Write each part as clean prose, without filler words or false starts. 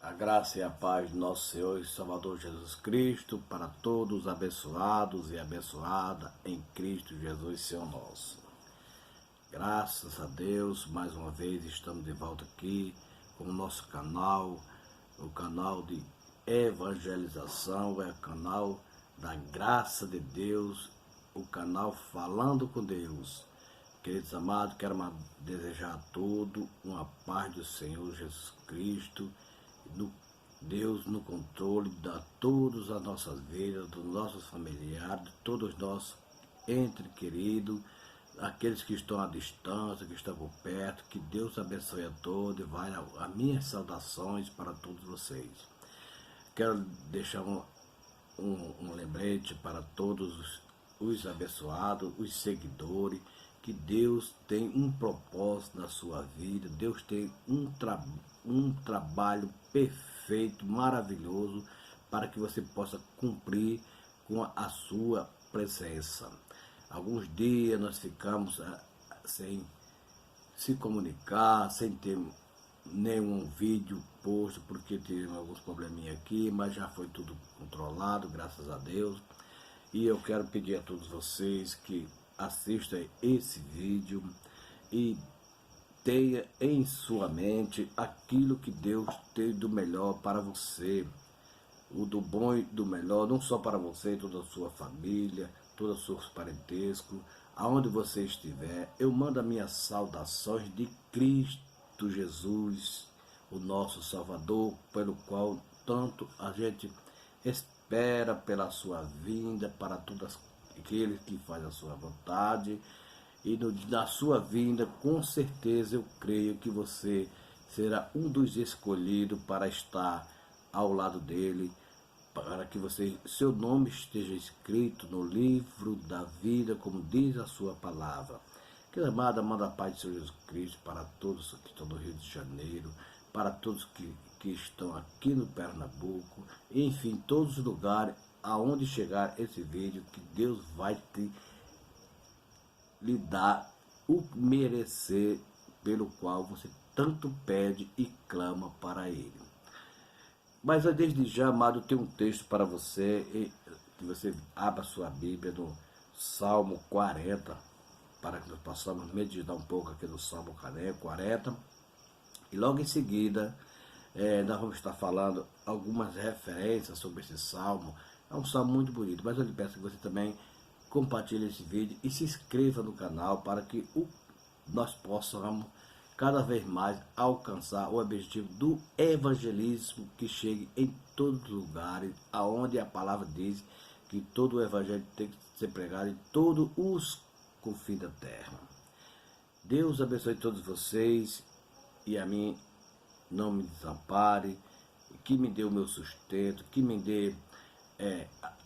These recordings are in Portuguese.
A graça e a paz do nosso Senhor e Salvador Jesus Cristo para todos abençoados e abençoadas em Cristo Jesus, Senhor nosso. Graças a Deus, mais uma vez estamos de volta aqui com o nosso canal, o canal de evangelização, é o canal da graça de Deus, o canal Falando com Deus. Queridos amados, quero desejar a todos uma paz do Senhor Jesus Cristo, Deus no controle de todas as nossas vidas, dos nossos familiares, de todos nós entre queridos, aqueles que estão à distância, que estão por perto, que Deus abençoe a todos e vai as minhas saudações para todos vocês. Quero deixar um lembrete para todos os abençoados, os seguidores, que Deus tem um propósito na sua vida, Deus tem um trabalho perfeito, maravilhoso, para que você possa cumprir com a sua presença. Alguns dias nós ficamos sem se comunicar, sem ter nenhum vídeo posto, porque tivemos alguns probleminhas aqui, mas já foi tudo controlado, graças a Deus. E eu quero pedir a todos vocês que assistam esse vídeo e tenha em sua mente aquilo que Deus tem do melhor para você, o do bom e do melhor, não só para você, toda a sua família, todos os seus parentescos, aonde você estiver. Eu mando as minhas saudações de Cristo Jesus, o nosso Salvador, pelo qual tanto a gente espera pela sua vinda, para todos aqueles que fazem a sua vontade. E na sua vinda, com certeza eu creio que você será um dos escolhidos para estar ao lado dele, para que seu nome esteja escrito no livro da vida, como diz a sua palavra. Que amada, manda a paz de Senhor Jesus Cristo para todos que estão no Rio de Janeiro, para todos que estão aqui no Pernambuco, enfim, todos os lugares aonde chegar esse vídeo, que Deus vai lhe dar o merecer pelo qual você tanto pede e clama para Ele. Mas desde já, amado, tem um texto para você, que você abra sua Bíblia no Salmo 40, para que nós possamos meditar um pouco aqui no Salmo 40, e logo em seguida nós vamos estar falando algumas referências sobre esse Salmo. É um Salmo muito bonito, mas eu lhe peço que você também compartilhe esse vídeo e se inscreva no canal para que nós possamos cada vez mais alcançar o objetivo do evangelismo, que chegue em todos os lugares, aonde a palavra diz que todo o evangelho tem que ser pregado em todos os confins da terra. Deus abençoe todos vocês e a mim não me desampare, que me dê o meu sustento, que me dê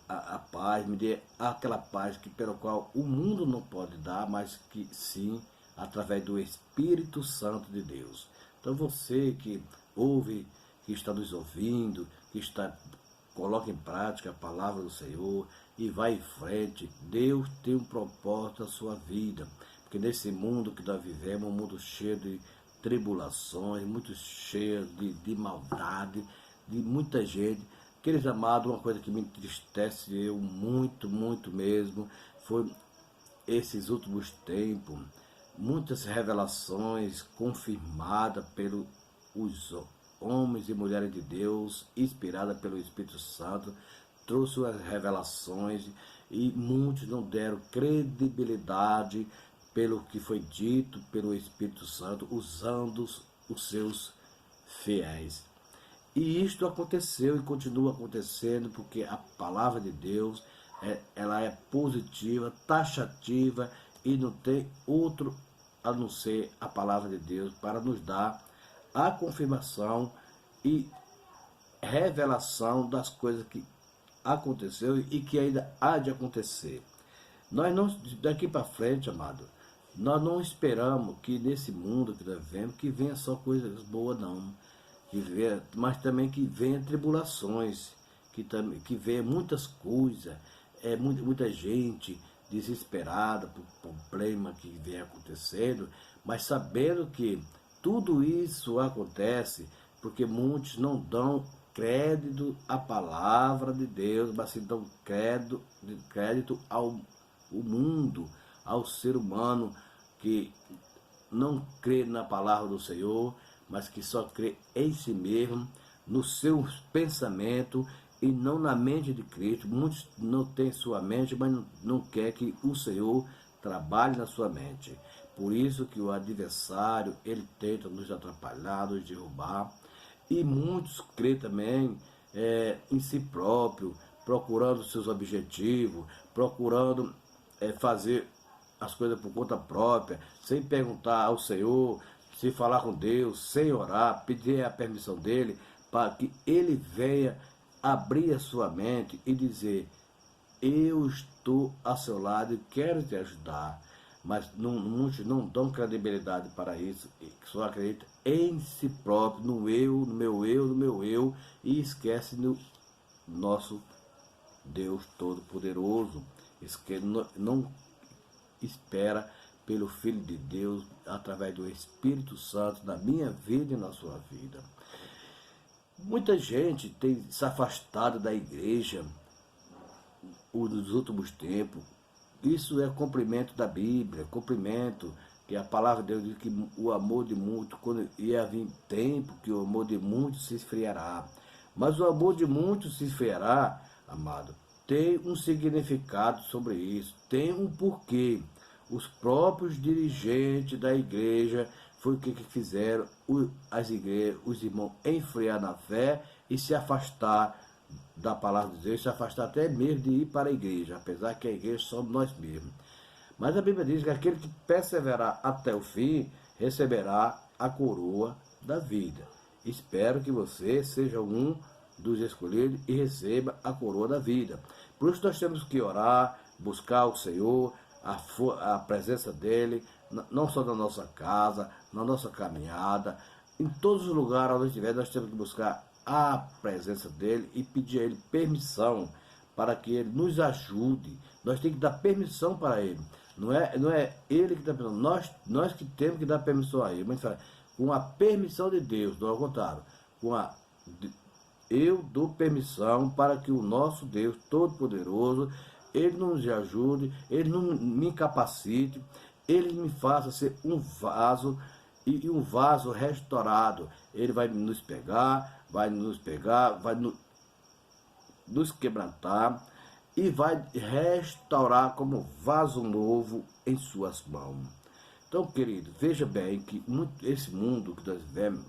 a paz, me dê aquela paz que pelo qual o mundo não pode dar, mas que sim, através do Espírito Santo de Deus. Então você que ouve, que está nos ouvindo, coloca em prática a palavra do Senhor e vai em frente. Deus tem um propósito na sua vida, porque nesse mundo que nós vivemos, um mundo cheio de tribulações, muito cheio de maldade, de muita gente. Queridos amados, uma coisa que me entristece eu muito, muito mesmo, foi esses últimos tempos, muitas revelações confirmadas pelos homens e mulheres de Deus, inspiradas pelo Espírito Santo, trouxe as revelações e muitos não deram credibilidade pelo que foi dito pelo Espírito Santo, usando os seus fiéis. E isto aconteceu e continua acontecendo, porque a palavra de Deus ela é positiva, taxativa, e não tem outro a não ser a palavra de Deus para nos dar a confirmação e revelação das coisas que aconteceu e que ainda há de acontecer. Nós não, daqui para frente, amado, nós não esperamos que nesse mundo que nós vivemos, que venha só coisas boas, não. Mas também que venha tribulações, que venha muitas coisas, muita gente desesperada por problema que vem acontecendo, mas sabendo que tudo isso acontece porque muitos não dão crédito à palavra de Deus, mas se dão crédito ao mundo, ao ser humano que não crê na palavra do Senhor, mas que só crê em si mesmo, nos seus pensamentos e não na mente de Cristo. Muitos não têm sua mente, mas não quer que o Senhor trabalhe na sua mente. Por isso que o adversário, ele tenta nos atrapalhar, nos derrubar. E muitos creem também em si próprio, procurando seus objetivos, procurando fazer as coisas por conta própria, sem perguntar ao Senhor, sem falar com Deus, sem orar, pedir a permissão dele, para que ele venha abrir a sua mente e dizer: eu estou ao seu lado e quero te ajudar. Mas muitos não dão credibilidade para isso, só acreditam em si próprio, no eu, no meu eu, e esquece do nosso Deus Todo-Poderoso. Não espera pelo Filho de Deus, através do Espírito Santo, na minha vida e na sua vida. Muita gente tem se afastado da igreja nos últimos tempos. Isso é cumprimento da Bíblia, cumprimento que a palavra de Deus diz que o amor de muitos, quando ia vir tempo que o amor de muitos se esfriará. Mas o amor de muitos se esfriará, amado, tem um significado sobre isso, tem um porquê. Os próprios dirigentes da igreja foi o que fizeram os irmãos enfriar na fé e se afastar da palavra de Deus, se afastar até mesmo de ir para a igreja, apesar que a igreja somos nós mesmos. Mas a Bíblia diz que aquele que perseverar até o fim receberá a coroa da vida. Espero que você seja um dos escolhidos e receba a coroa da vida. Por isso nós temos que orar, buscar o Senhor, a presença dele, não só na nossa casa, na nossa caminhada, em todos os lugares onde estiver, nós temos que buscar a presença dele e pedir a ele permissão para que ele nos ajude. Nós temos que dar permissão para ele. Não é ele que dá permissão, nós que temos que dar permissão a ele. Mas com a permissão de Deus, não é o contrário. Eu dou permissão para que o nosso Deus Todo-Poderoso, ele nos ajude, ele não me incapacite, ele me faça ser um vaso e um vaso restaurado. Ele vai nos pegar, vai nos quebrantar e vai restaurar como vaso novo em suas mãos. Então, querido, veja bem que esse mundo que nós vivemos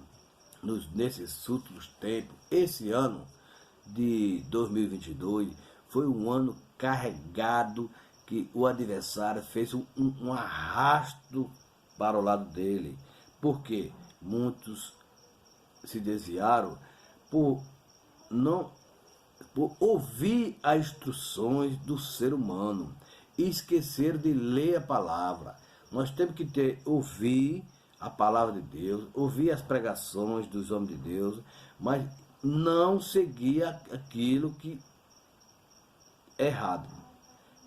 nesses últimos tempos, esse ano de 2022 foi um ano carregado, que o adversário fez um arrasto para o lado dele, porque muitos se desviaram por ouvir as instruções do ser humano e esquecer de ler a palavra. Nós temos que ouvir a palavra de Deus, ouvir as pregações dos homens de Deus, mas não seguir aquilo que é errado,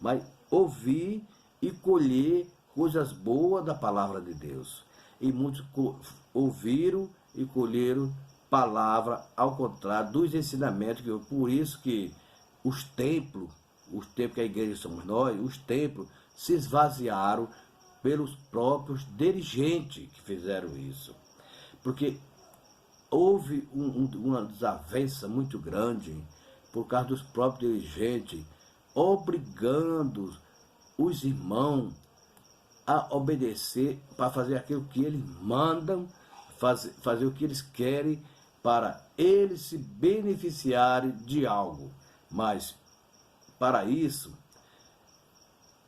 mas ouvir e colher coisas boas da palavra de Deus. E muitos ouviram e colheram palavra ao contrário dos ensinamentos. Por isso que os templos que a igreja somos nós, os templos se esvaziaram pelos próprios dirigentes que fizeram isso. Porque houve uma desavença muito grande por causa dos próprios dirigentes, obrigando os irmãos a obedecer para fazer aquilo que eles mandam, fazer o que eles querem, para eles se beneficiarem de algo. Mas, para isso,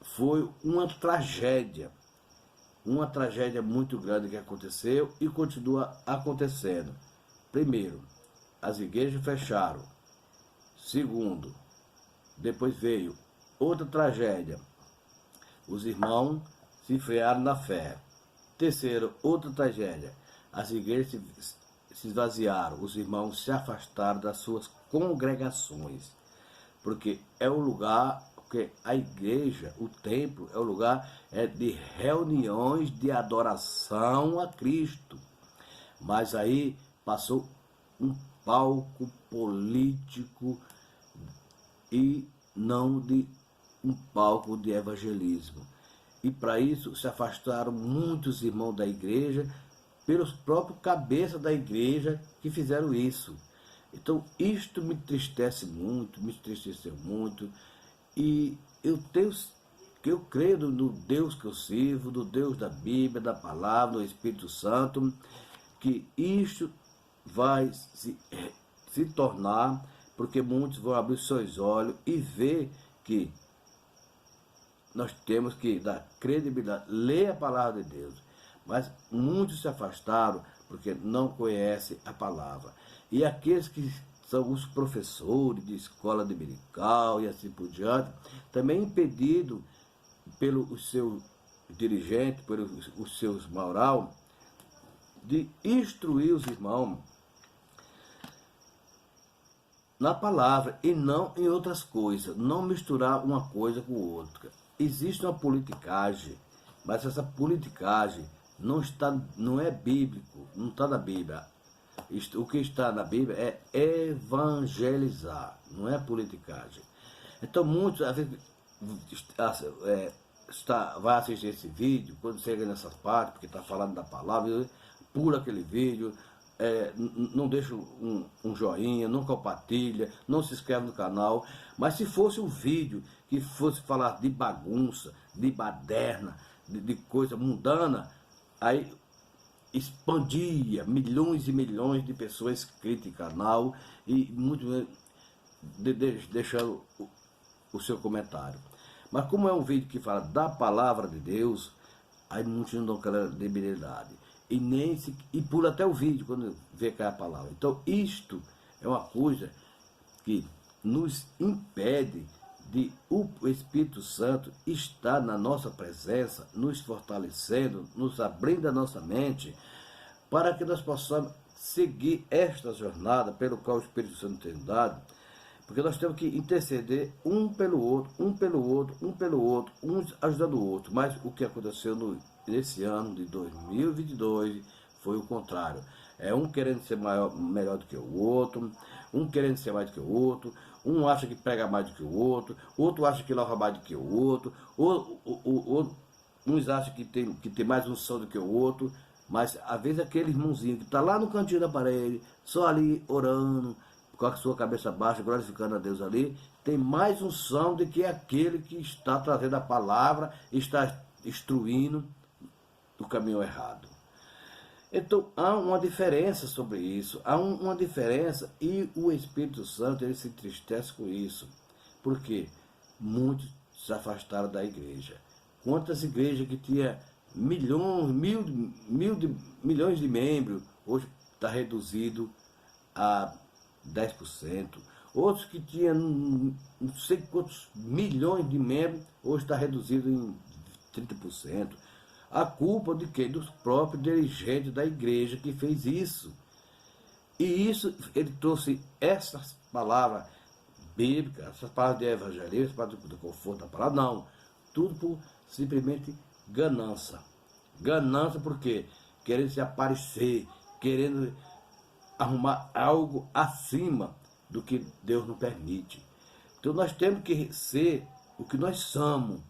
foi uma tragédia muito grande que aconteceu e continua acontecendo. Primeiro, as igrejas fecharam. Segundo, depois veio outra tragédia. Os irmãos se enfriaram na fé. Terceiro, outra tragédia. As igrejas se esvaziaram. Os irmãos se afastaram das suas congregações. Porque é o lugar, porque a igreja, o templo, é o lugar de reuniões de adoração a Cristo. Mas aí passou um palco político e não de um palco de evangelismo. E para isso se afastaram muitos irmãos da igreja, pelos próprios cabeças da igreja que fizeram isso. Então isto me entristece muito, me entristeceu muito, e eu creio no Deus que eu sirvo, no Deus da Bíblia, da Palavra, do Espírito Santo, que isto vai se tornar, porque muitos vão abrir seus olhos e ver que nós temos que dar credibilidade, ler a palavra de Deus. Mas muitos se afastaram porque não conhecem a palavra. E aqueles que são os professores de escola dominical e assim por diante, também impedido pelo seu dirigente, pelos seus moral, de instruir os irmãos na palavra e não em outras coisas, não misturar uma coisa com outra. Existe uma politicagem, mas essa politicagem não é bíblico, não está na Bíblia. O que está na Bíblia é evangelizar, não é politicagem. Então muitos, às vezes, vai assistir esse vídeo, quando chega nessas partes, porque está falando da palavra, pula aquele vídeo, não deixa um joinha, não compartilha, não se inscreve no canal. Mas se fosse um vídeo que fosse falar de bagunça, de baderna, de coisa mundana, aí expandia, milhões e milhões de pessoas inscritas no canal e muitos deixando o seu comentário. Mas como é um vídeo que fala da palavra de Deus, aí muitos não dão credibilidade. E pula até o vídeo quando vê que é a palavra. Então isto é uma coisa que nos impede de o Espírito Santo estar na nossa presença, nos fortalecendo, nos abrindo a nossa mente, para que nós possamos seguir esta jornada pelo qual o Espírito Santo tem dado, porque nós temos que interceder um pelo outro, um pelo outro, um pelo outro, uns ajudando o outro. Mas o que aconteceu nesse ano de 2022 foi o contrário. É um querendo ser melhor do que o outro, um querendo ser mais do que o outro, um acha que prega mais do que o outro acha que louva mais do que o outro, uns acham que tem mais unção do que o outro, mas às vezes aquele irmãozinho que está lá no cantinho da parede, só ali orando, com a sua cabeça baixa, glorificando a Deus ali, tem mais unção do que aquele que está trazendo a palavra, está instruindo do caminho errado. Então há uma diferença sobre isso, há uma diferença, e o Espírito Santo ele se entristece com isso, porque muitos se afastaram da igreja. Quantas igrejas que tinha milhões de membros, hoje está reduzido a 10%. Outros que tinham não sei quantos milhões de membros, hoje está reduzido em 30%. A culpa de quem? Dos próprios dirigentes da igreja que fez isso. E isso, ele trouxe essas palavras bíblicas, essas palavras de evangelismo, essas palavras do conforto da palavra, não. Tudo por simplesmente ganância. Ganância porque querendo se aparecer, querendo arrumar algo acima do que Deus não permite. Então nós temos que ser o que nós somos,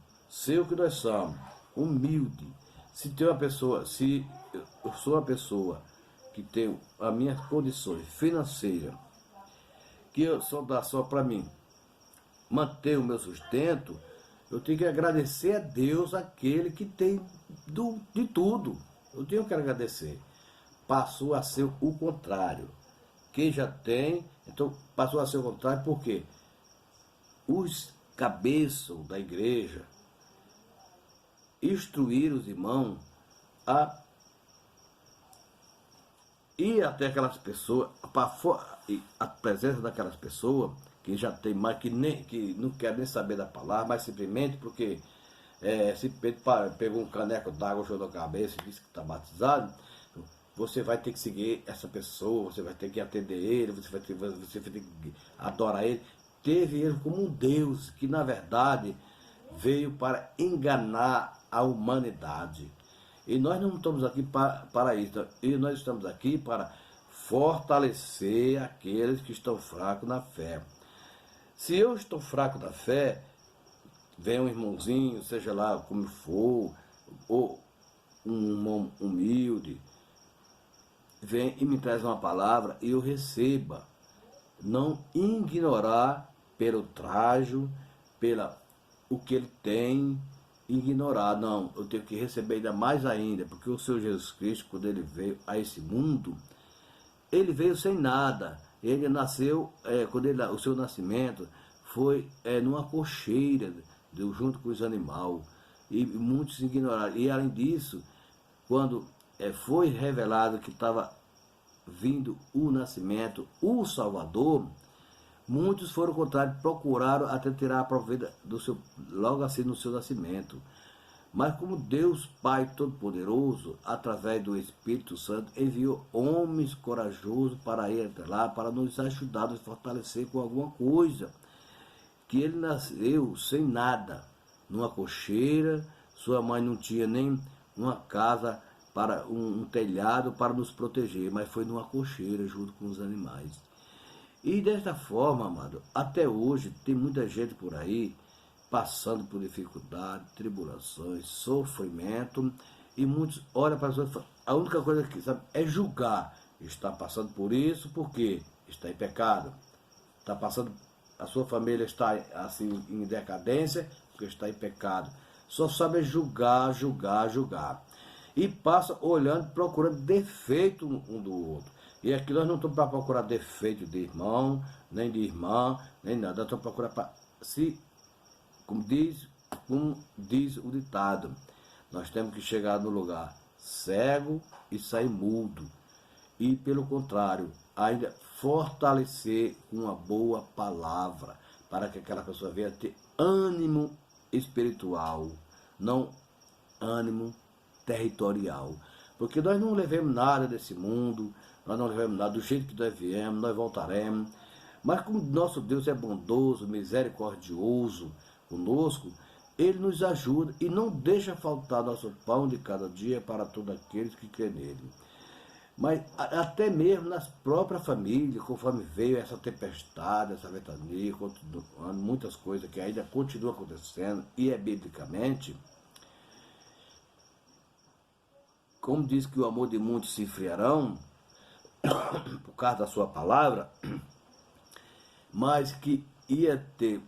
humilde. Se eu sou uma pessoa que tem as minhas condições financeiras, que eu só dá só para mim manter o meu sustento, eu tenho que agradecer a Deus, aquele que tem de tudo. Eu tenho que agradecer. Passou a ser o contrário. Quem já tem, então passou a ser o contrário, porque os cabeças da igreja instruir os irmãos a ir até aquelas pessoas, a presença daquelas pessoas que já tem mais, que não quer nem saber da palavra, mas simplesmente porque simplesmente pegou um caneco d'água, jogou na cabeça e disse que está batizado. Você vai ter que seguir essa pessoa, você vai ter que atender ele, você vai ter que adorar ele. Teve ele como um Deus que na verdade veio para enganar a humanidade. E nós não estamos aqui para isso. E nós estamos aqui para fortalecer aqueles que estão fracos na fé. Se eu estou fraco na fé, vem um irmãozinho, seja lá como for, ou um irmão humilde, vem e me traz uma palavra e eu receba. Não ignorar pelo trajo, pela o que ele tem, ignorar. Não, eu tenho que receber ainda mais ainda, porque o Senhor Jesus Cristo, quando ele veio a esse mundo, ele veio sem nada. Ele nasceu, o seu nascimento foi numa cocheira, junto com os animais. E muitos ignoraram. E além disso, quando foi revelado que estava vindo o nascimento, o Salvador, muitos foram contrários, procuraram até tirar a proveito logo assim no seu nascimento. Mas como Deus Pai Todo-Poderoso, através do Espírito Santo, enviou homens corajosos para ir até lá, para nos ajudar, nos fortalecer com alguma coisa. Que ele nasceu sem nada, numa cocheira, sua mãe não tinha nem uma casa, para um telhado para nos proteger, mas foi numa cocheira junto com os animais. E desta forma, amado, até hoje tem muita gente por aí passando por dificuldade, tribulações, sofrimento, e muitos olham para as outras, a única coisa que sabe é julgar. Está passando por isso porque está em pecado. Está passando, a sua família está assim em decadência porque está em pecado. Só sabe julgar, julgar, julgar. E passa olhando, procurando defeito um do outro. E aqui nós não estamos para procurar defeito de irmão, nem de irmã, nem nada. Nós estamos para procurar para se... Como diz o ditado, nós temos que chegar no lugar cego e sair mudo. E, pelo contrário, ainda fortalecer uma boa palavra, para que aquela pessoa venha ter ânimo espiritual, não ânimo territorial. Porque nós não levamos nada desse mundo, nós não levamos nada do jeito que nós viemos, nós voltaremos. Mas como nosso Deus é bondoso, misericordioso conosco, ele nos ajuda e não deixa faltar nosso pão de cada dia para todos aqueles que crêem nele. Mas até mesmo nas próprias famílias, conforme veio essa tempestade, essa ventania, muitas coisas que ainda continuam acontecendo, e é biblicamente, como diz que o amor de muitos se esfriarão, por causa da sua palavra, mas que ia ter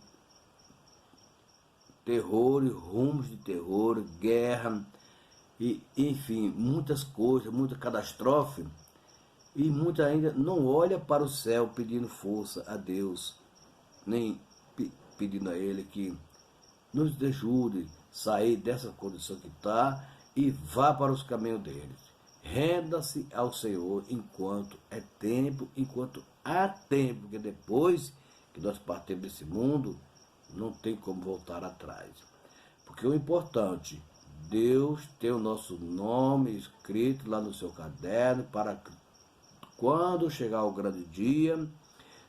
terror e rumos de terror, guerra, e enfim, muitas coisas, muita catástrofe, e muita ainda não olha para o céu pedindo força a Deus, nem pedindo a Ele que nos ajude a sair dessa condição que está e vá para os caminhos deles. Renda-se ao Senhor enquanto é tempo, enquanto há tempo, porque depois que nós partimos desse mundo, não tem como voltar atrás. Porque o importante, Deus tem o nosso nome escrito lá no seu caderno, para que quando chegar o grande dia,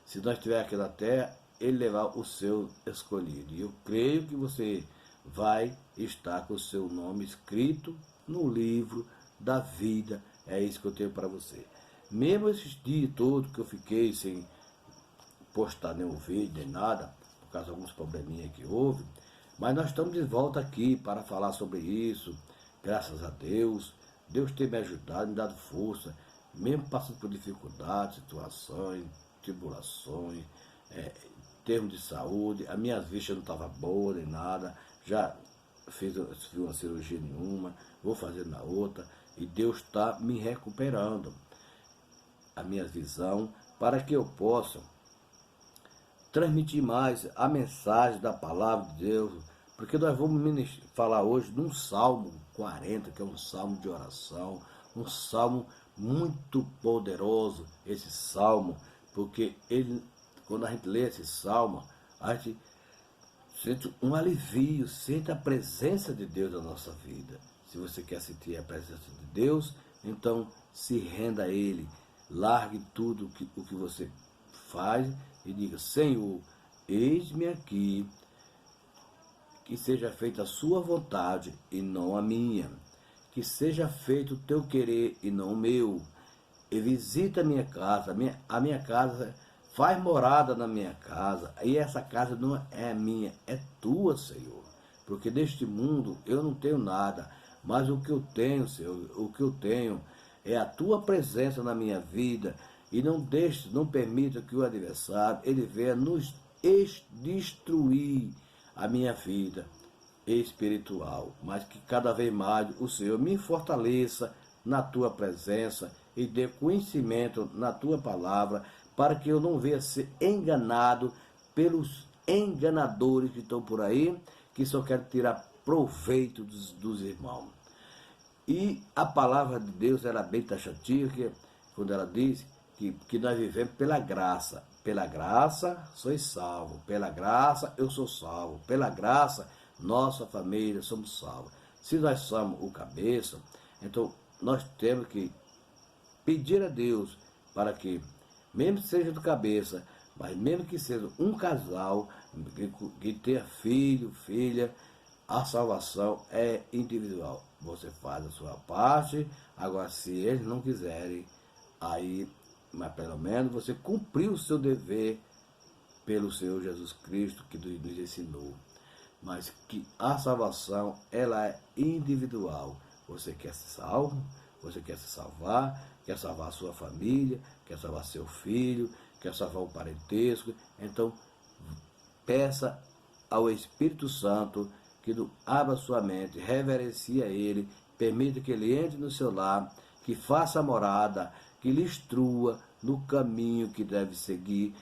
se nós estivermos aqui na terra, ele levar o seu escolhido. E eu creio que você vai estar com o seu nome escrito no livro da vida. É isso que eu tenho para você. Mesmo esses dias todos que eu fiquei sem postar nenhum vídeo, nem nada, por causa de alguns probleminhas que houve, mas nós estamos de volta aqui para falar sobre isso, graças a Deus. Deus tem me ajudado, me dado força, mesmo passando por dificuldades, situações, tribulações, termos de saúde. A minha vista não estava boa nem nada, já fiz uma cirurgia nenhuma, vou fazer na outra, e Deus está me recuperando a minha visão, para que eu possa transmitir mais a mensagem da palavra de Deus, porque nós vamos falar hoje de um Salmo 40, que é um salmo de oração, um salmo muito poderoso, esse salmo, porque quando a gente lê esse salmo, a gente sente um alivio, sente a presença de Deus na nossa vida. Se você quer sentir a presença de Deus, então se renda a Ele, largue tudo o que você faz e diga: Senhor, eis-me aqui, que seja feita a sua vontade e não a minha, que seja feito o teu querer e não o meu. e visita a minha casa, a minha casa faz morada na minha casa, e essa casa não é minha, é tua, Senhor. Porque neste mundo eu não tenho nada, mas o que eu tenho, Senhor, o que eu tenho é a tua presença na minha vida, e não deixe, não permita que o adversário ele venha nos destruir a minha vida espiritual, mas que cada vez mais o Senhor me fortaleça na tua presença e dê conhecimento na tua palavra, para que eu não venha ser enganado pelos enganadores que estão por aí, que só querem tirar proveito dos irmãos. E a palavra de Deus era bem taxativa, quando ela diz que nós vivemos pela graça. Pela graça sois salvo, pela graça eu sou salvo, pela graça nossa família somos salvos. Se nós somos o cabeça, então nós temos que pedir a Deus para que, mesmo que seja do cabeça, mas mesmo que seja um casal que tenha filho, filha, a salvação é individual. Você faz a sua parte, agora se eles não quiserem, aí, mas pelo menos você cumpriu o seu dever pelo Senhor Jesus Cristo que nos ensinou. Mas que a salvação, ela é individual. Você quer ser salvo, você quer se salvar, quer salvar a sua família, quer salvar seu filho, quer salvar o parentesco, então peça ao Espírito Santo que abra sua mente, reverencie a Ele, permita que Ele entre no seu lar, que faça a morada, que lhe instrua no caminho que deve seguir,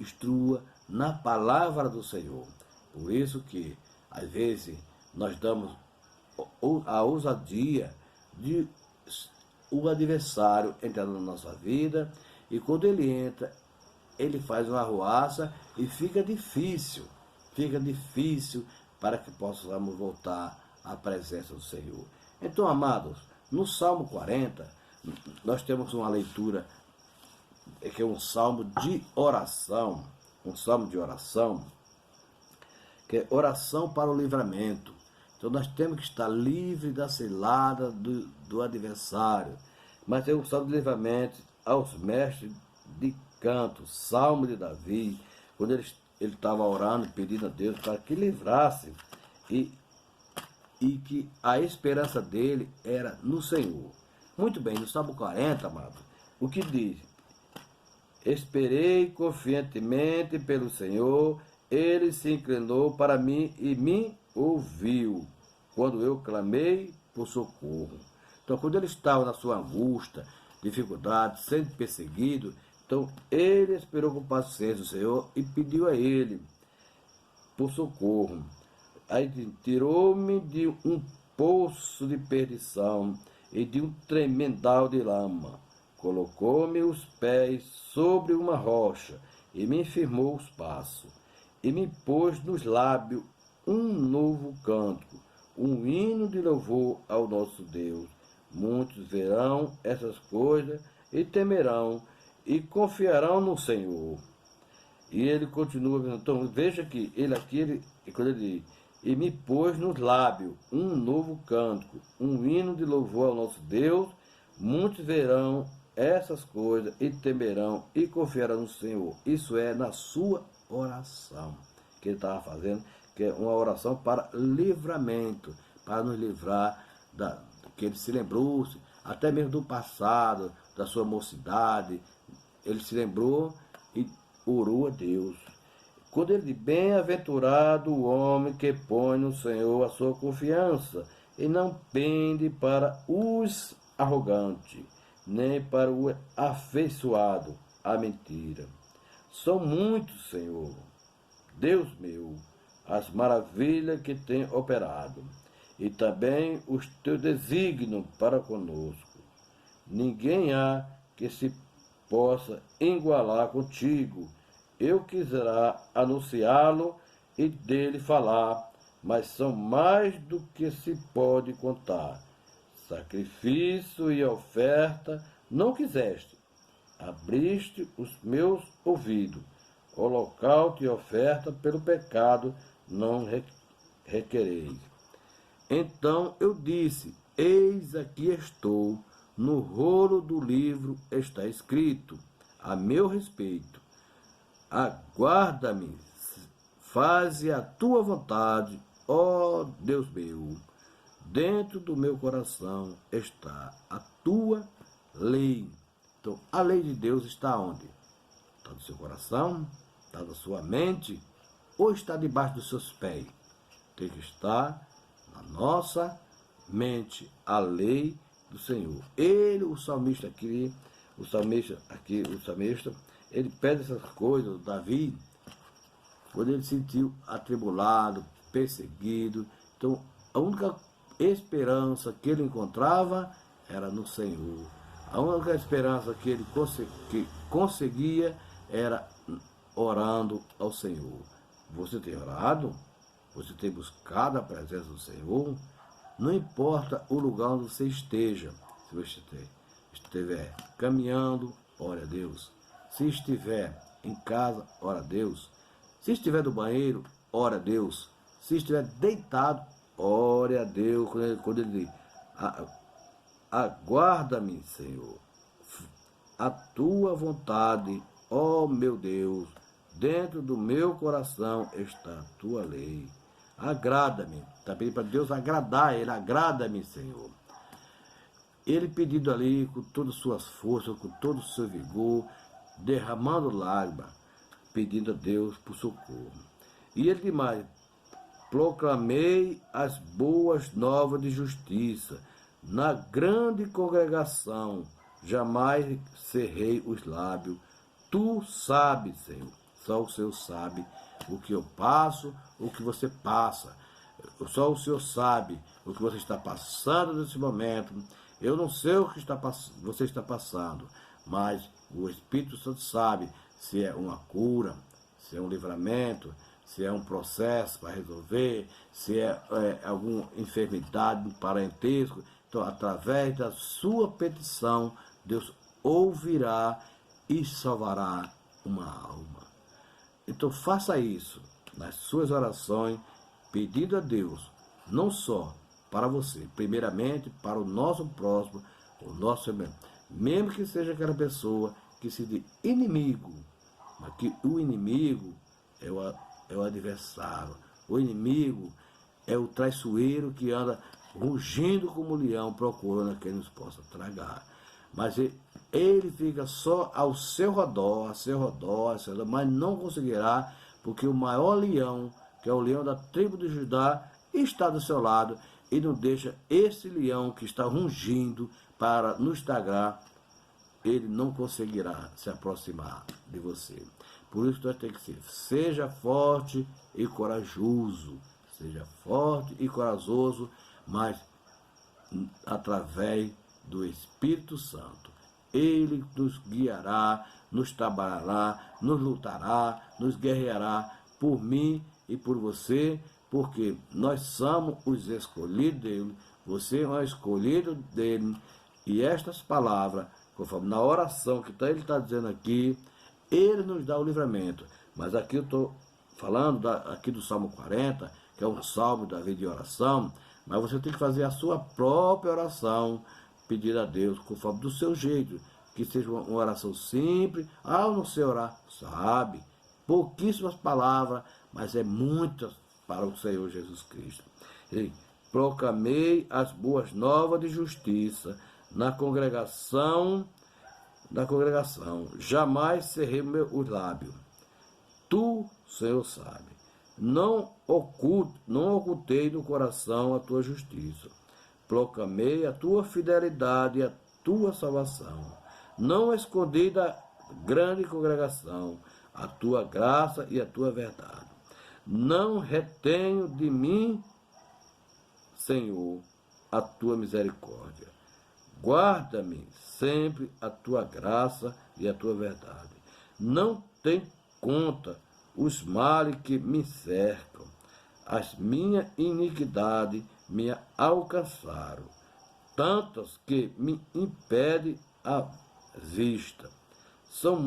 instrua na palavra do Senhor. Por isso que, às vezes, nós damos a ousadia de o adversário entrar na nossa vida, e quando ele entra, ele faz uma arruaça e fica difícil para que possamos voltar à presença do Senhor. Então, amados, no Salmo 40, nós temos uma leitura que é um salmo de oração, que é oração para o livramento. Então nós temos que estar livre da cilada do adversário. Mas tem um salmo de livramento aos mestres de canto, salmo de Davi, quando ele estava orando, pedindo a Deus para que livrasse, e que a esperança dele era no Senhor. Muito bem, no Salmo 40, amado, o que diz? Esperei confiantemente pelo Senhor, ele se inclinou para mim e me ouviu, quando eu clamei por socorro. Então, quando ele estava na sua angústia, dificuldade, sendo perseguido, então ele esperou com paciência o Senhor e pediu a ele por socorro. Aí tirou-me de um poço de perdição e de um tremendal de lama. Colocou-me os pés sobre uma rocha e me firmou os passos. E me pôs nos lábios um novo cântico, um hino de louvor ao nosso Deus. Muitos verão essas coisas e temerão e confiarão no Senhor. E ele continua, então veja que quando ele diz, e me pôs nos lábios um novo cântico, um hino de louvor ao nosso Deus. Muitos verão essas coisas e temerão e confiarão no Senhor. Isso é na sua oração que ele estava fazendo, que é uma oração para livramento, para nos livrar que ele se lembrou, até mesmo do passado, da sua mocidade. Ele se lembrou e orou a Deus. Quando ele diz, bem-aventurado o homem que põe no Senhor a sua confiança e não pende para os arrogantes, nem para o afeiçoado à mentira. São muitos, Senhor, Deus meu, as maravilhas que tem operado, e também os teus desígnios para conosco. Ninguém há que se possa igualar contigo. Eu quisera anunciá-lo e dele falar, mas são mais do que se pode contar. Sacrifício e oferta não quiseste, abriste os meus ouvidos. Holocausto e oferta pelo pecado não requereis. Então eu disse, eis aqui estou, no rolo do livro está escrito a meu respeito. Aguarda-me, faze a tua vontade, ó Deus meu. Dentro do meu coração está a tua lei. Então, a lei de Deus está onde? Está no seu coração? Está na sua mente? Ou está debaixo dos seus pés? Tem que estar na nossa mente a lei do Senhor. Ele, o salmista, ele pede essas coisas, Davi, quando ele se sentiu atribulado, perseguido. Então, a única esperança que ele encontrava era no Senhor. A única esperança que ele conseguia era orando ao Senhor. Você tem orado? Você tem buscado a presença do Senhor? Não importa o lugar onde você esteja. Se você estiver caminhando, ore a Deus. Se estiver em casa, ore a Deus. Se estiver no banheiro, ore a Deus. Se estiver deitado, ore a Deus. Quando ele diz, aguarda-me, Senhor, a tua vontade, ó meu Deus, dentro do meu coração está a tua lei. Agrada-me. Está pedindo para Deus agradar ele. Agrada-me, Senhor. Ele pedindo ali com todas as suas forças, com todo o seu vigor, derramando lágrimas, pedindo a Deus por socorro. E ele demais, proclamei as boas novas de justiça na grande congregação, jamais cerrei os lábios. Tu sabes, Senhor, só o Senhor sabe o que eu passo, o que você passa. Só o Senhor sabe o que você está passando nesse momento. Eu não sei o que você está passando, mas o Espírito Santo sabe se é uma cura, se é um livramento, se é um processo para resolver, se é alguma enfermidade, um parentesco. Então, através da sua petição, Deus ouvirá e salvará uma alma. Então, faça isso nas suas orações, pedindo a Deus, não só para você, primeiramente para o nosso próximo, o nosso irmão, mesmo que seja aquela pessoa que se diz inimigo, mas que o inimigo é o adversário, o inimigo é o traiçoeiro que anda rugindo como leão, procurando a quem nos possa tragar. Mas ele fica só ao seu redor, mas não conseguirá, porque o maior leão, que é o leão da tribo de Judá, está do seu lado e não deixa esse leão que está rugindo para nos tragar, ele não conseguirá se aproximar de você. Por isso nós temos que ser, seja forte e corajoso, mas através do Espírito Santo. Ele nos guiará, nos trabalhará, nos lutará, nos guerreará por mim e por você, porque nós somos os escolhidos dele, você é um escolhido dele, e estas palavras, conforme na oração que ele está dizendo aqui, ele nos dá o livramento. Mas aqui eu estou falando aqui do Salmo 40, que é um salmo da vida de oração, mas você tem que fazer a sua própria oração, pedir a Deus, conforme do seu jeito, que seja uma oração simples. Eu não sei orar, sabe? Pouquíssimas palavras, mas é muitas para o Senhor Jesus Cristo. E proclamei as boas novas de justiça na congregação, jamais cerrei os lábios. Tu, Senhor, sabe. Não ocultei no coração a tua justiça. Proclamei a tua fidelidade e a tua salvação. Não escondi da grande congregação a tua graça e a tua verdade. Não retenho de mim, Senhor, a tua misericórdia. Guarda-me sempre a tua graça e a tua verdade. Não tem conta os males que me cercam. As minhas iniquidades me alcançaram, tantas que me impedem a vista. São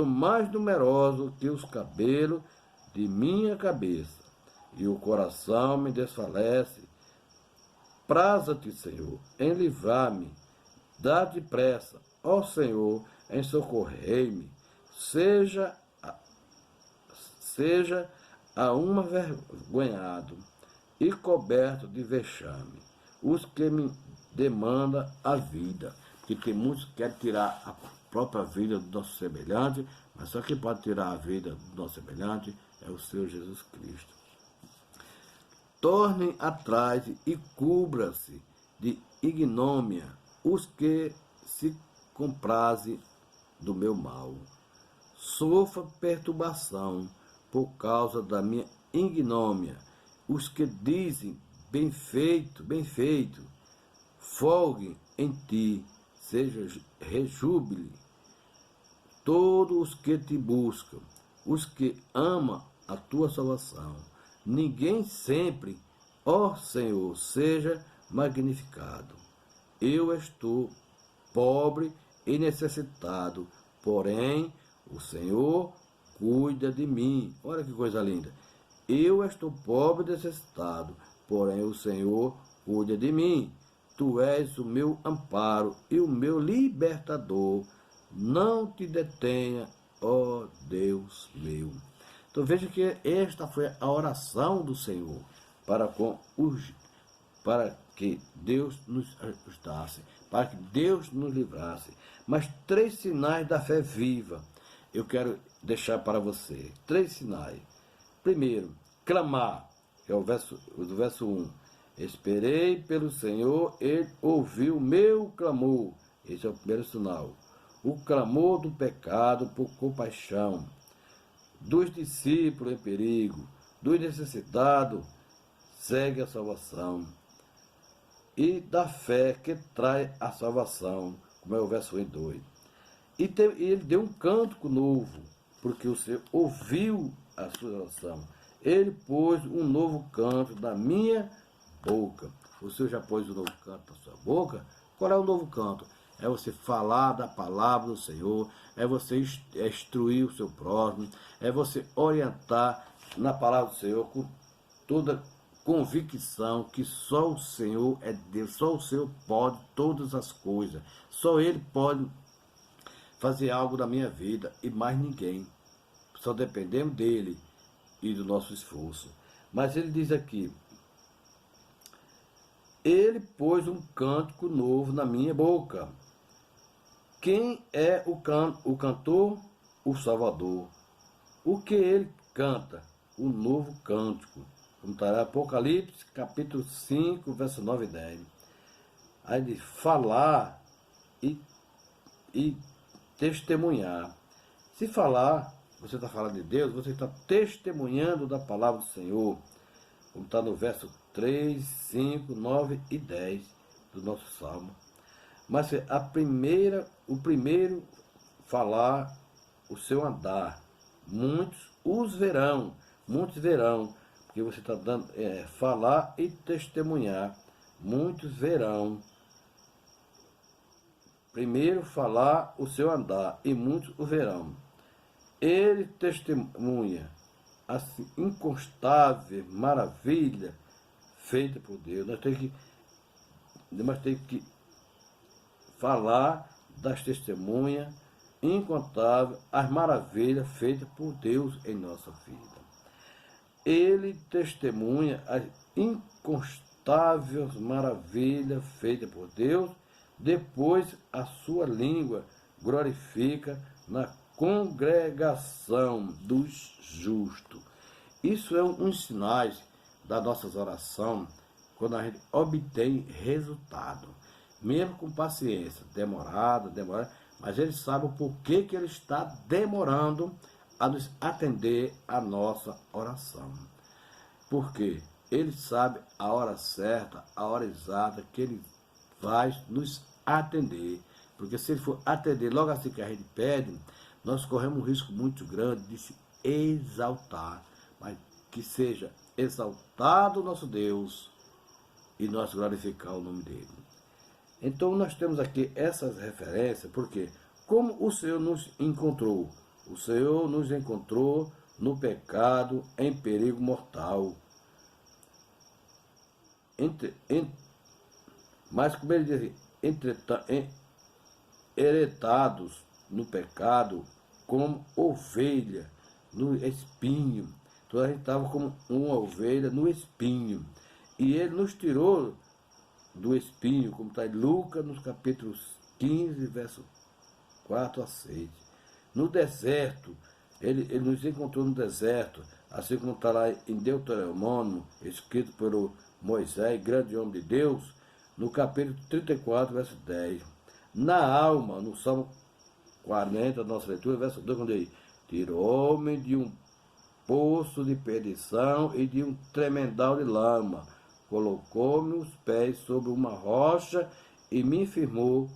mais numerosos que os cabelos de minha cabeça, e o coração me desfalece. Praza-te, Senhor, em livrar-me Dá depressa, ó Senhor, em socorrei-me. Seja, seja a uma vergonhado e coberto de vexame os que me demandam a vida. Porque tem muitos que querem tirar a própria vida do nosso semelhante, mas só quem pode tirar a vida do nosso semelhante é o Senhor Jesus Cristo. Tornem atrás e cubra-se de ignomínia os que se comprazem do meu mal. Sofra perturbação por causa da minha ignomínia os que dizem bem feito, folguem em ti, seja rejúbile todos os que te buscam, os que amam a tua salvação. Ninguém sempre, ó Senhor, seja magnificado. Eu estou pobre e necessitado, porém o Senhor cuida de mim. Olha que coisa linda. Eu estou pobre e necessitado, porém o Senhor cuida de mim. Tu és o meu amparo e o meu libertador. Não te detenha, ó Deus meu. Então veja que esta foi a oração do Senhor para que Deus nos ajudasse, para que Deus nos livrasse. Mas 3 sinais da fé viva eu quero deixar para você. 3 sinais. Primeiro, clamar, que é o verso 1. Esperei pelo Senhor, Ele ouviu o meu clamor. Esse é o primeiro sinal. O clamor do pecado por compaixão, dos discípulos em perigo, dos necessitados, segue a salvação. E da fé que traz a salvação, como é o verso 1 e 2. E ele deu um cântico novo, porque o Senhor ouviu a sua oração. Ele pôs um novo canto na minha boca. O Senhor já pôs um novo canto na sua boca? Qual é o novo canto? É você falar da palavra do Senhor, é você instruir o seu próximo, é você orientar na palavra do Senhor com toda convicção que só o Senhor é Deus, só o Senhor pode todas as coisas, só Ele pode fazer algo na minha vida e mais ninguém. Só dependemos dele e do nosso esforço. Mas ele diz aqui, ele pôs um cântico novo na minha boca. Quem é o cantor? O Salvador. O que ele canta? O novo cântico. Como está em Apocalipse, capítulo 5, verso 9 e 10. Aí de falar e testemunhar. Se falar, você está falando de Deus, você está testemunhando da palavra do Senhor. Como está no verso 3, 5, 9 e 10 do nosso Salmo. Mas o primeiro falar o seu andar. Muitos verão, porque você está dando falar e testemunhar. Muitos verão. Primeiro falar o seu andar, e muitos o verão. Ele testemunha a inconstável maravilha feita por Deus. Nós temos que falar das testemunhas incontáveis, as maravilhas feitas por Deus em nossa vida. Ele testemunha as inconstáveis maravilhas feitas por Deus, depois a sua língua glorifica na congregação dos justos. Isso é um dos sinais das nossas orações, quando a gente obtém resultado. Mesmo com paciência, demorada, mas ele sabe o porquê que ele está demorando a nos atender a nossa oração. Porque ele sabe a hora certa, a hora exata que ele vai nos atender. Porque se ele for atender logo assim que a gente pede, nós corremos um risco muito grande de se exaltar. Mas que seja exaltado o nosso Deus e nós glorificar o nome dele. Então nós temos aqui essas referências, porque como o Senhor nos encontrou? O Senhor nos encontrou no pecado, em perigo mortal. Mas como ele diz, heretados no pecado como ovelha no espinho. Então a gente estava como uma ovelha no espinho. E ele nos tirou do espinho, como está em Lucas, nos capítulos 15, verso 4 a 6. No deserto, ele nos encontrou no deserto, assim como está lá em Deuteronômio, escrito pelo Moisés, grande homem de Deus, no capítulo 34, verso 10. Na alma, no Salmo 40, nossa leitura, verso 2, quando ele tirou-me de um poço de perdição e de um tremendal de lama, colocou-me os pés sobre uma rocha e me firmou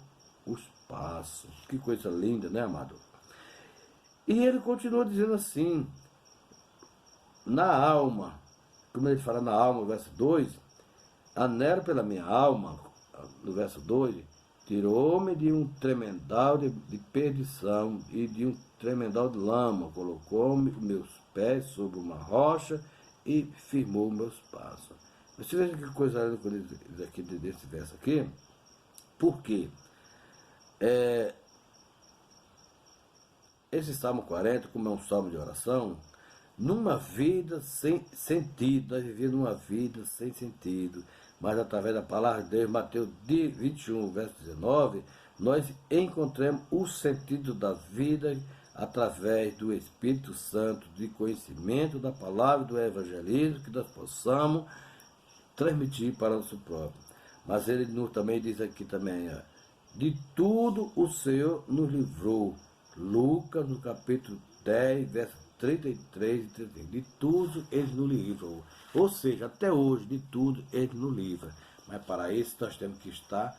os passos. Que coisa linda, né, amado? E ele continua dizendo assim, na alma, como ele fala na alma, no verso 2, anelo pela minha alma, no verso 2, tirou-me de um tremendal de perdição e de um tremendal de lama, colocou-me meus pés sobre uma rocha e firmou meus passos. Você veja que coisa linda aqui desse verso aqui, porque esse Salmo 40, como é um salmo de oração, numa vida sem sentido, nós vivemos numa vida sem sentido, mas através da palavra de Deus, Mateus 21, verso 19, nós encontramos o sentido da vida através do Espírito Santo, de conhecimento da palavra do evangelismo, que nós possamos transmitir para o nosso próprio. Mas ele também diz aqui também, de tudo o Senhor nos livrou. Lucas, no capítulo 10, verso 33 e 33. De tudo ele nos livrou. Ou seja, até hoje, de tudo ele nos livra. Mas para isso nós temos que estar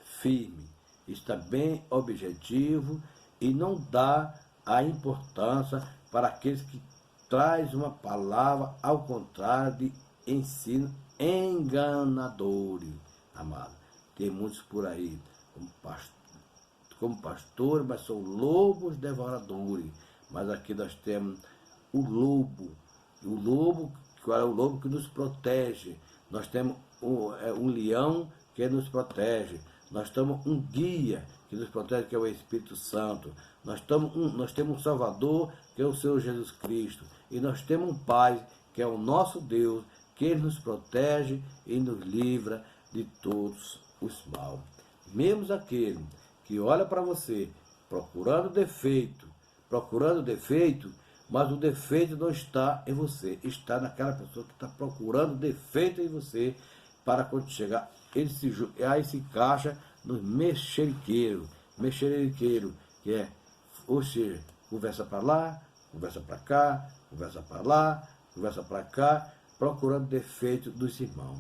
firme, estar bem objetivo e não dar a importância para aqueles que traz uma palavra ao contrário de ensino enganadores, amado. Tem muitos por aí, como pastores, mas são lobos devoradores. Mas aqui nós temos o lobo, qual é o lobo que nos protege. Nós temos um leão que nos protege. Nós temos um guia que nos protege, que é o Espírito Santo. Nós temos um Salvador, que é o Senhor Jesus Cristo. E nós temos um Pai, que é o nosso Deus, que Ele nos protege e nos livra de todos os maus. Mesmo aquele que olha para você procurando defeito, mas o defeito não está em você, está naquela pessoa que está procurando defeito em você, para quando chegar, aí se encaixa no mexeriqueiro, que é, ou seja, conversa para lá, conversa para cá, conversa para lá, conversa para cá, procurando defeito dos irmãos.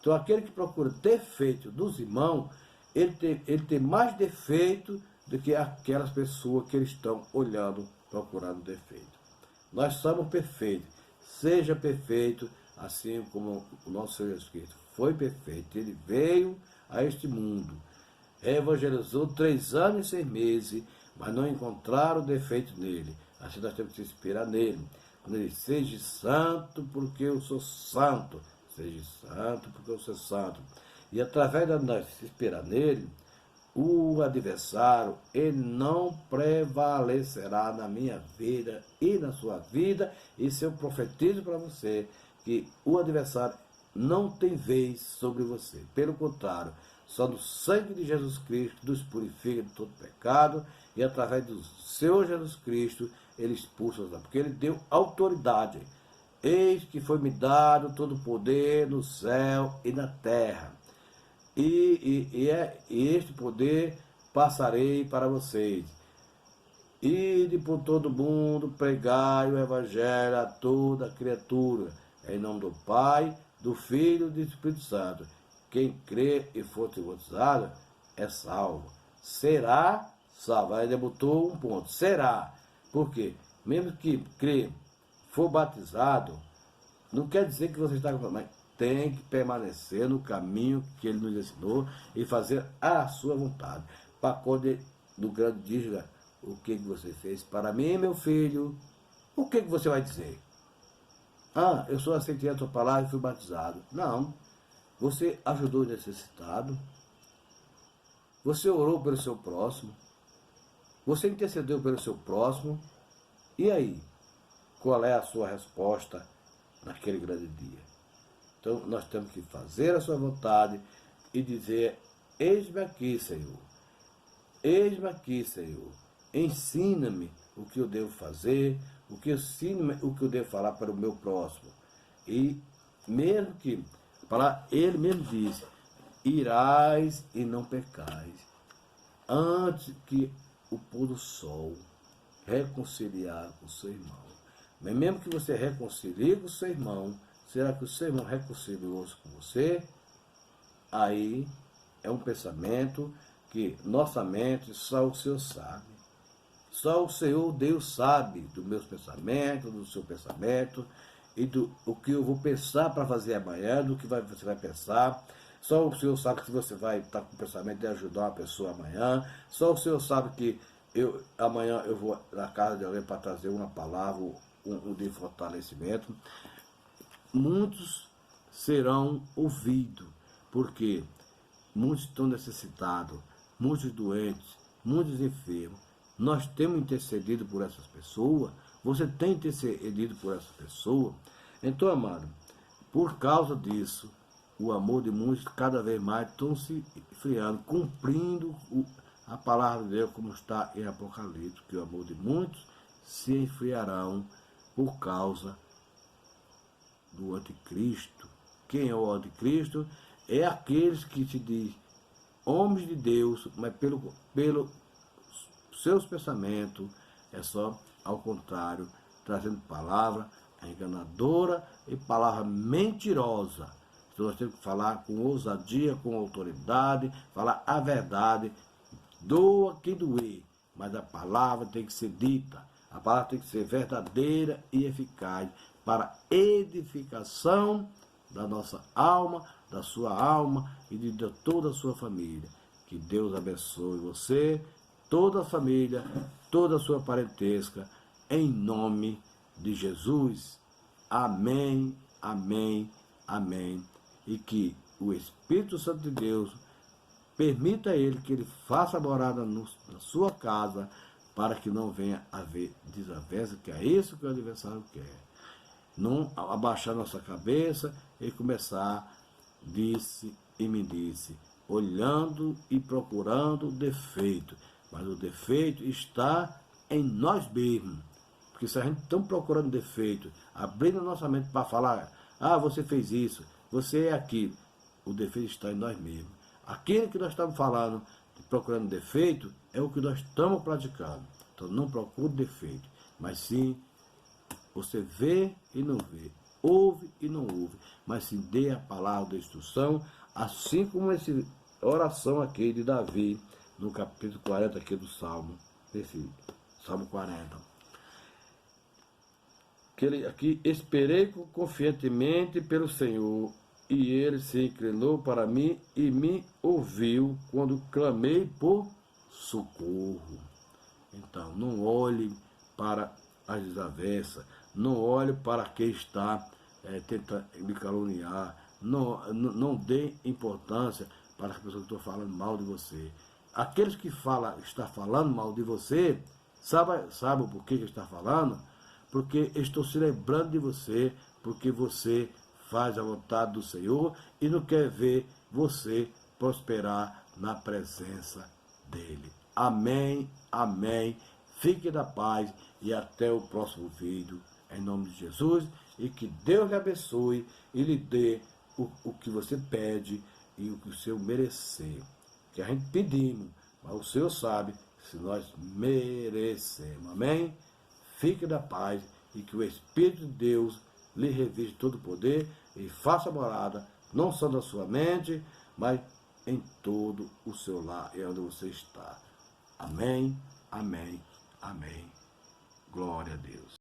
Então aquele que procura defeito dos irmãos, ele tem mais defeito do que aquelas pessoas que eles estão olhando, procurando defeito. Nós somos perfeitos. Seja perfeito, assim como o nosso Senhor Jesus Cristo foi perfeito. Ele veio a este mundo, evangelizou 3 anos e 6 meses, mas não encontraram defeito nele. Assim nós temos que se inspirar nele. Quando ele diz, seja santo porque eu sou santo. Seja santo porque eu sou santo. E através de nós se inspirar nele, o adversário, ele não prevalecerá na minha vida e na sua vida. E se eu profetizo para você que o adversário não tem vez sobre você. Pelo contrário, só no sangue de Jesus Cristo nos purifica de todo pecado, e através do Senhor Jesus Cristo ele expulsa, porque ele deu autoridade. Eis que foi-me dado todo o poder no céu e na terra. E este poder passarei para vocês. Ide por todo mundo, pregai o evangelho a toda criatura, em nome do Pai, do Filho e do Espírito Santo. Quem crê e for batizado é salvo. Será salvo. Aí ele botou um ponto. Será. Por quê? Mesmo que crê, for batizado, não quer dizer que você está com, mas tem que permanecer no caminho que ele nos ensinou e fazer a sua vontade. Para quando do grande diga, o que você fez para mim, meu filho, o que você vai dizer? Ah, eu só aceitei a tua palavra e fui batizado. Não. Você ajudou o necessitado. Você orou pelo seu próximo? Você intercedeu pelo seu próximo? E aí? Qual é a sua resposta naquele grande dia? Então, nós temos que fazer a sua vontade e dizer: eis-me aqui, Senhor. Eis-me aqui, Senhor. Ensina-me o que eu devo fazer, ensina-me o que eu devo falar para o meu próximo. E mesmo que, ele mesmo diz: irais e não pecais, antes que o pôr do sol, reconciliar com o seu irmão. Mas mesmo que você reconcilie com o seu irmão, será que o seu irmão reconciliou-se com você? Aí é um pensamento que nossa mente só o Senhor sabe. Só o Senhor Deus sabe dos meus pensamentos, do seu pensamento, e do o que eu vou pensar para fazer amanhã, do que você vai pensar. Só o Senhor sabe que você vai estar com o pensamento de ajudar uma pessoa amanhã. Só o Senhor sabe que amanhã eu vou na casa de alguém para trazer uma palavra, um de fortalecimento. Muitos serão ouvidos, porque muitos estão necessitados, muitos doentes, muitos enfermos. Nós temos intercedido por essas pessoas. Você tem intercedido por essas pessoas. Então, amado, por causa disso, o amor de muitos cada vez mais estão se esfriando, cumprindo a palavra de Deus, como está em Apocalipse, que o amor de muitos se esfriarão por causa do anticristo. Quem é o anticristo? É aqueles que se diz homens de Deus, mas pelo seus pensamentos é só ao contrário, trazendo palavra enganadora e palavra mentirosa. Então nós temos que falar com ousadia, com autoridade, falar a verdade, doa quem doer, mas a palavra tem que ser dita, a palavra tem que ser verdadeira e eficaz para edificação da nossa alma, da sua alma e de toda a sua família. Que Deus abençoe você, toda a família, toda a sua parentesca, em nome de Jesus. Amém, amém, amém. E que o Espírito Santo de Deus permita a ele que ele faça morada na sua casa, para que não venha a haver desavença, que é isso que o adversário quer. Não abaixar nossa cabeça e começar, disse e me disse, olhando e procurando defeito. Mas o defeito está em nós mesmos. Porque se a gente está procurando defeito, abrindo nossa mente para falar, você fez isso, você é aquilo, o defeito está em nós mesmos. Aquilo que nós estamos falando, procurando defeito, é o que nós estamos praticando. Então não procure defeito, mas sim, você vê e não vê, ouve e não ouve, mas sim dê a palavra da instrução, assim como essa oração aqui de Davi, no capítulo 40 aqui do Salmo, esse Salmo 40. Que ele aqui, esperei confiantemente pelo Senhor, e ele se inclinou para mim e me ouviu quando clamei por socorro. Então, não olhe para as desavenças, não olhe para quem está tentando me caluniar, não dê importância para as pessoas que estão falando mal de você. Aqueles que estão falando mal de você, sabe por que está falando? Porque estou se lembrando de você, porque você faz a vontade do Senhor e não quer ver você prosperar na presença dEle. Amém, amém. Fique na paz e até o próximo vídeo, em nome de Jesus, e que Deus lhe abençoe e lhe dê o que você pede e o que o Senhor merecer. Que a gente pedimos, mas o Senhor sabe se nós merecemos. Amém? Fique na paz e que o Espírito de Deus lhe reviste todo o poder e faça morada, não só na sua mente, mas em todo o seu lar e onde você está. Amém, amém, amém. Glória a Deus.